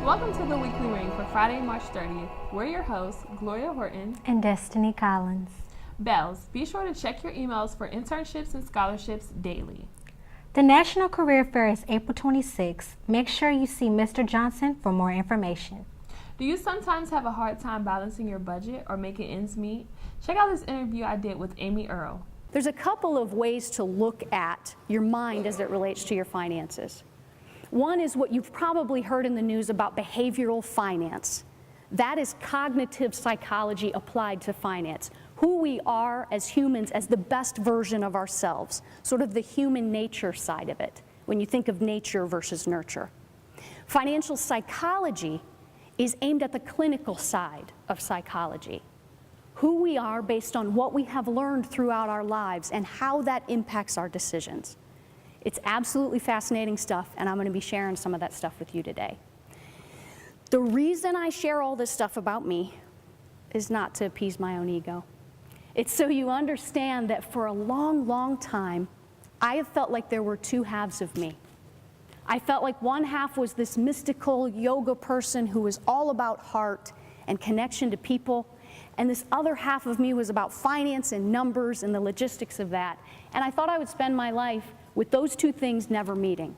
Welcome to the Weekly Ring for Friday, March 30th. We're your hosts, Gloria Horton and Destiny Collins. Bells, be sure to check your emails for internships and scholarships daily. The National Career Fair is April 26th. Make sure you see Mr. Johnson for more information. Do you sometimes have a hard time balancing your budget or making ends meet? Check out this interview I did with Amy Earle. There's a couple of ways to look at your mind as it relates to your finances. One is what you've probably heard in the news about behavioral finance. That is cognitive psychology applied to finance. Who we are as humans as the best version of ourselves, sort of the human nature side of it, when you think of nature versus nurture. Financial psychology is aimed at the clinical side of psychology. Who we are based on what we have learned throughout our lives and how that impacts our decisions. It's absolutely fascinating stuff, and I'm going to be sharing some of that stuff with you today. The reason I share all this stuff about me is not to appease my own ego. It's so you understand that for a long, long time, I have felt like there were two halves of me. I felt like one half was this mystical yoga person who was all about heart and connection to people, and this other half of me was about finance and numbers and the logistics of that. And I thought I would spend my life with those two things never meeting.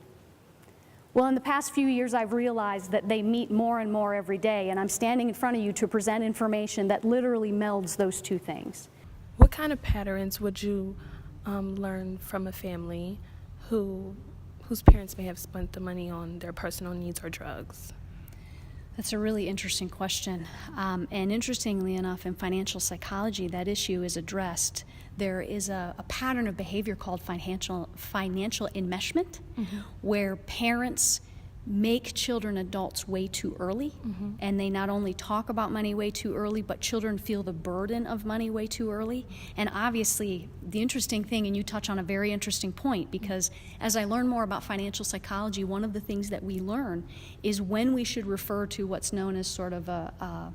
Well, in the past few years, I've realized that they meet more and more every day, and I'm standing in front of you to present information that literally melds those two things. What kind of patterns would you learn from a family whose parents may have spent the money on their personal needs or drugs? That's a really interesting question. And interestingly enough, in financial psychology, that issue is addressed. There is a pattern of behavior called financial enmeshment, where parents make children adults way too early, and they not only talk about money way too early, but children feel the burden of money way too early. And obviously, the interesting thing, and you touch on a very interesting point, because as I learn more about financial psychology, one of the things that we learn is when we should refer to what's known as sort of a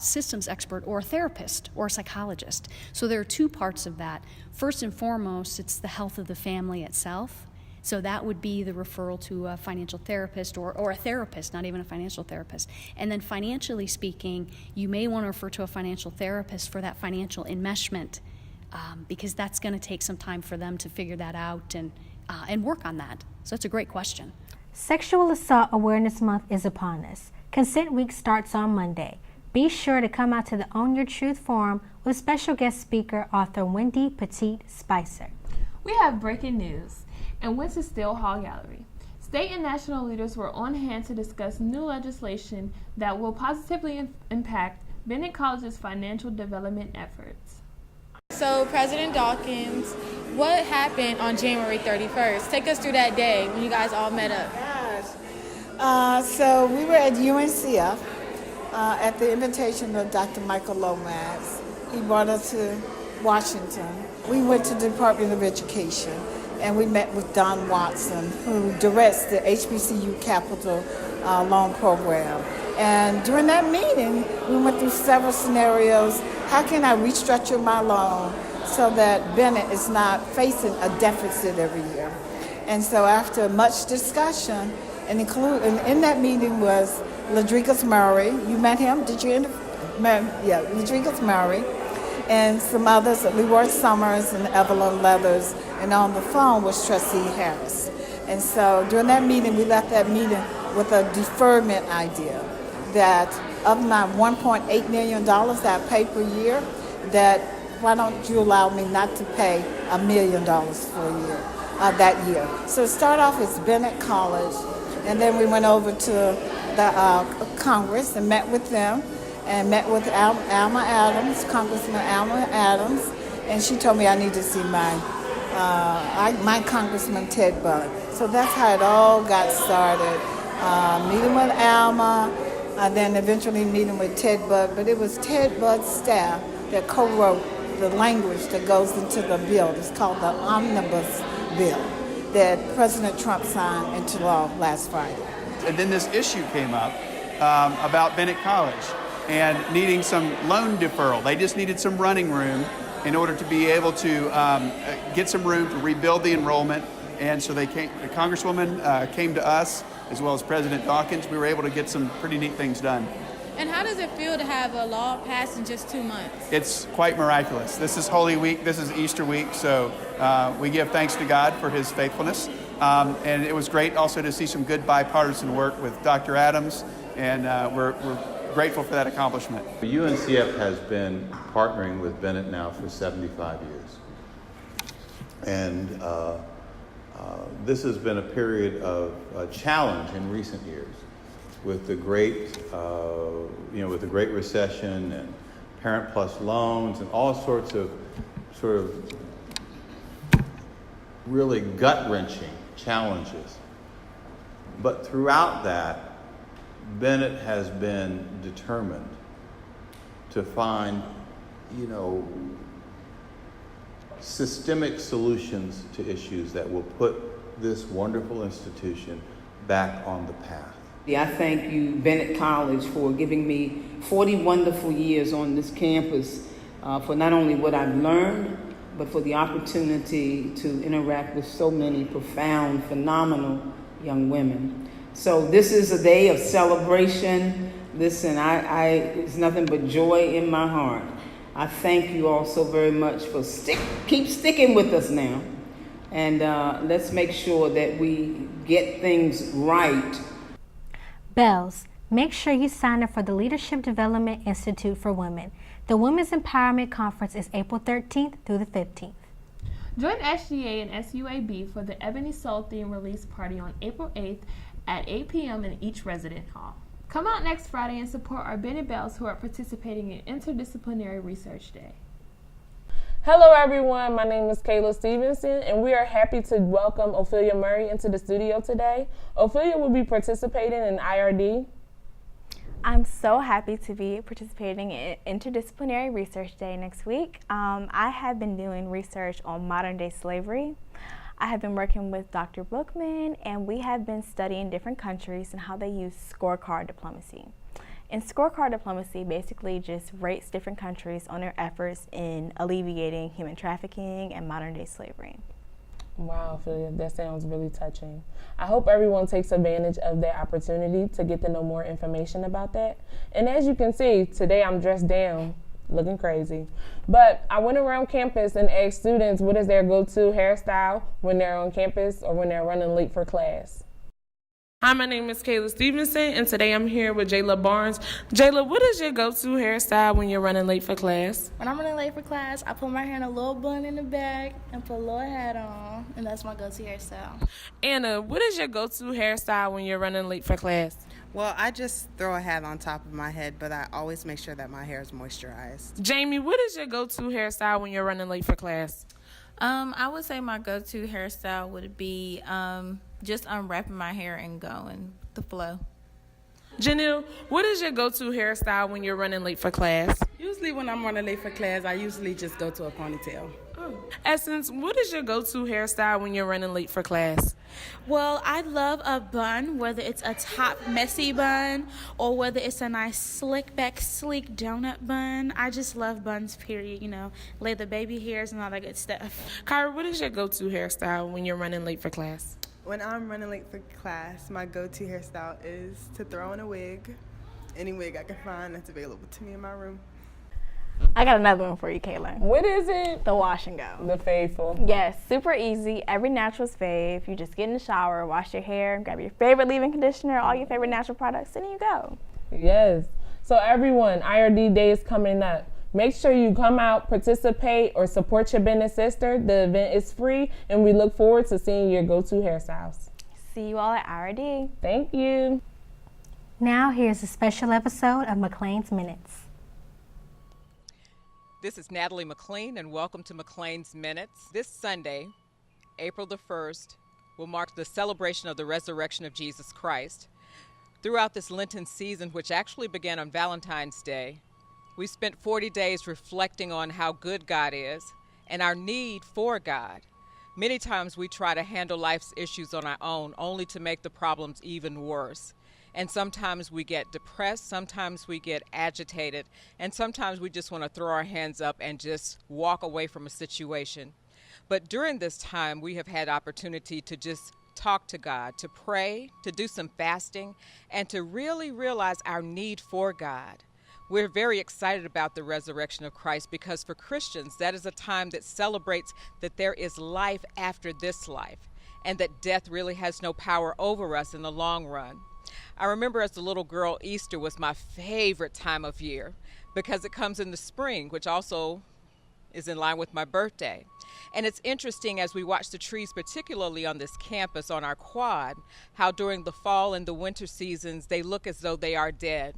systems expert or a therapist or a psychologist. So there are two parts of that. First and foremost, it's the health of the family itself. So that would be the referral to a financial therapist or a therapist, not even a financial therapist. And then financially speaking, you may want to refer to a financial therapist for that financial enmeshment, because that's going to take some time for them to figure that out and work on that. So it's a great question. Sexual Assault Awareness Month is upon us. Consent Week starts on Monday. Be sure to come out to the Own Your Truth Forum with special guest speaker, author Wendy Petit Spicer. We have breaking news and went to Still Hall Gallery. State and national leaders were on hand to discuss new legislation that will positively impact Bennett College's financial development efforts. So, President Dawkins, what happened on January 31st? Take us through that day when you guys all met up. So we were at UNCF at the invitation of Dr. Michael Lomax. He brought us to Washington. We went to the Department of Education, and we met with Don Watson, who directs the HBCU Capital Loan Program. And during that meeting, we went through several scenarios. How can I restructure my loan so that Bennett is not facing a deficit every year? And so after much discussion, and in that meeting was Ladrigus Murray. You met him? Did you? Yeah, Ladrigus Murray. And some others, Leroy Summers and Evelyn Leathers, and on the phone was Trustee Harris. And so during that meeting, we left that meeting with a deferment idea that of my $1.8 million that I pay per year, that why don't you allow me not to pay $1 million for a year, that year. So start off as Bennett College, and then we went over to the Congress and met with them, and met with Alma Adams, Congressman Alma Adams, and she told me I need to see my Congressman Ted Budd. So that's how it all got started. Meeting with Alma, then eventually meeting with Ted Budd, but it was Ted Budd's staff that co-wrote the language that goes into the bill. It's called the Omnibus Bill that President Trump signed into law last Friday. And then this issue came up about Bennett College and needing some loan deferral. They just needed some running room in order to be able to get some room to rebuild the enrollment. And so the Congresswoman came to us as well as President Dawkins, we were able to get some pretty neat things done. And how does it feel to have a law passed in just 2 months? It's quite miraculous. This is Holy Week, this is Easter week, so we give thanks to God for his faithfulness. And it was great also to see some good bipartisan work with Dr. Adams, and we're grateful for that accomplishment. UNCF has been partnering with Bennett now for 75 years. And this has been a period of challenge in recent years with the great, with the Great Recession and Parent Plus loans and all sorts of sort of really gut-wrenching challenges. But throughout that, Bennett has been determined to find, systemic solutions to issues that will put this wonderful institution back on the path. I thank you, Bennett College, for giving me 40 wonderful years on this campus, for not only what I've learned, but for the opportunity to interact with so many profound, phenomenal young women. So this is a day of celebration. Listen, it's nothing but joy in my heart. I thank you all so very much for keep sticking with us now. And let's make sure that we get things right. Bells, make sure you sign up for the Leadership Development Institute for Women. The Women's Empowerment Conference is April 13th through the 15th. Join SGA and SUAB for the Ebony Soul Theme release party on April 8th at 8 p.m. in each resident hall. Come out next Friday and support our Bennett Bells who are participating in Interdisciplinary Research Day. Hello everyone, my name is Kayla Stevenson and we are happy to welcome Ophelia Murray into the studio today. Ophelia will be participating in IRD. I'm so happy to be participating in Interdisciplinary Research Day next week. I have been doing research on modern day slavery. I have been working with Dr. Bookman and we have been studying different countries and how they use scorecard diplomacy. And scorecard diplomacy basically just rates different countries on their efforts in alleviating human trafficking and modern day slavery. Wow, Ophelia, that sounds really touching. I hope everyone takes advantage of that opportunity to get to know more information about that. And as you can see, today I'm dressed down, looking crazy. But I went around campus and asked students what is their go-to hairstyle when they're on campus or when they're running late for class. Hi, my name is Kayla Stevenson, and today I'm here with Jayla Barnes. Jayla, what is your go-to hairstyle when you're running late for class? When I'm running late for class, I put my hair in a little bun in the back and put a little hat on, and that's my go-to hairstyle. Anna, what is your go-to hairstyle when you're running late for class? Well, I just throw a hat on top of my head, but I always make sure that my hair is moisturized. Jamie, what is your go-to hairstyle when you're running late for class? I would say my go-to hairstyle would be just unwrapping my hair and going with the flow. Janelle, what is your go-to hairstyle when you're running late for class? Usually when I'm running late for class, I usually just go to a ponytail. Essence, what is your go-to hairstyle when you're running late for class? Well, I love a bun, whether it's a top messy bun or whether it's a nice slick back, sleek donut bun. I just love buns, period, lay the baby hairs and all that good stuff. Kyra, what is your go-to hairstyle when you're running late for class? When I'm running late for class, my go-to hairstyle is to throw in a wig, any wig I can find that's available to me in my room. I got another one for you, Kayla. What is it? The wash and go. The faithful. Yes, super easy. Every natural's fave. You just get in the shower, wash your hair, grab your favorite leave-in conditioner, all your favorite natural products, and you go. Yes. So everyone, IRD Day is coming up. Make sure you come out, participate, or support your Bennett sister. The event is free, and we look forward to seeing your go-to hairstyles. See you all at IRD. Thank you. Now here's a special episode of McLean's Minutes. This is Natalie McLean, and welcome to McLean's Minutes. This Sunday, April the 1st, will mark the celebration of the resurrection of Jesus Christ. Throughout this Lenten season, which actually began on Valentine's Day, we spent 40 days reflecting on how good God is and our need for God. Many times we try to handle life's issues on our own, only to make the problems even worse. And sometimes we get depressed, sometimes we get agitated, and sometimes we just want to throw our hands up and just walk away from a situation. But during this time, we have had opportunity to just talk to God, to pray, to do some fasting, and to really realize our need for God. We're very excited about the resurrection of Christ because for Christians, that is a time that celebrates that there is life after this life and that death really has no power over us in the long run. I remember as a little girl, Easter was my favorite time of year because it comes in the spring, which also is in line with my birthday. And it's interesting as we watch the trees, particularly on this campus on our quad, how during the fall and the winter seasons, they look as though they are dead.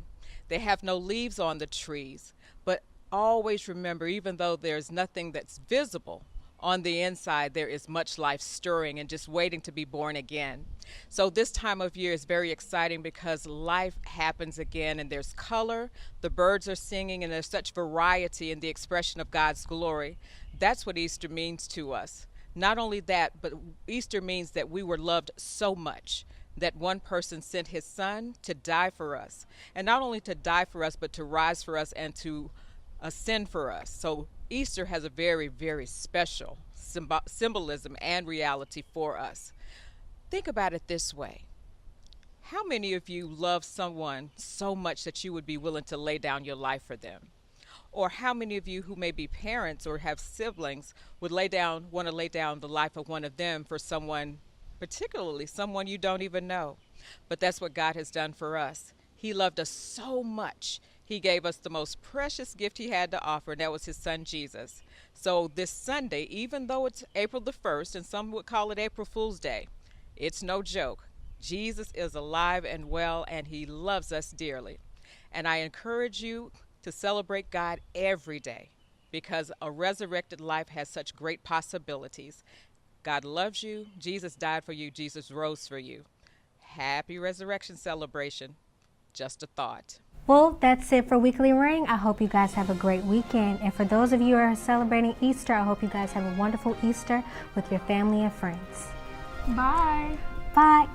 They have no leaves on the trees, but always remember, even though there's nothing that's visible, on the inside there is much life stirring and just waiting to be born again. So this time of year is very exciting because life happens again and there's color, the birds are singing, and there's such variety in the expression of God's glory. That's what Easter means to us. Not only that, but Easter means that we were loved so much that one person sent his son to die for us. And not only to die for us, but to rise for us and to ascend for us. So Easter has a very, very special symbolism and reality for us. Think about it this way. How many of you love someone so much that you would be willing to lay down your life for them? Or how many of you who may be parents or have siblings would want to lay down the life of one of them for someone, particularly someone you don't even know? But that's what God has done for us. He loved us so much. He gave us the most precious gift he had to offer, and that was his son, Jesus. So this Sunday, even though it's April the 1st, and some would call it April Fool's Day, it's no joke. Jesus is alive and well, and he loves us dearly. And I encourage you to celebrate God every day because a resurrected life has such great possibilities. God loves you. Jesus died for you. Jesus rose for you. Happy resurrection celebration. Just a thought. Well, that's it for Weekly Ring. I hope you guys have a great weekend. And for those of you who are celebrating Easter, I hope you guys have a wonderful Easter with your family and friends. Bye. Bye.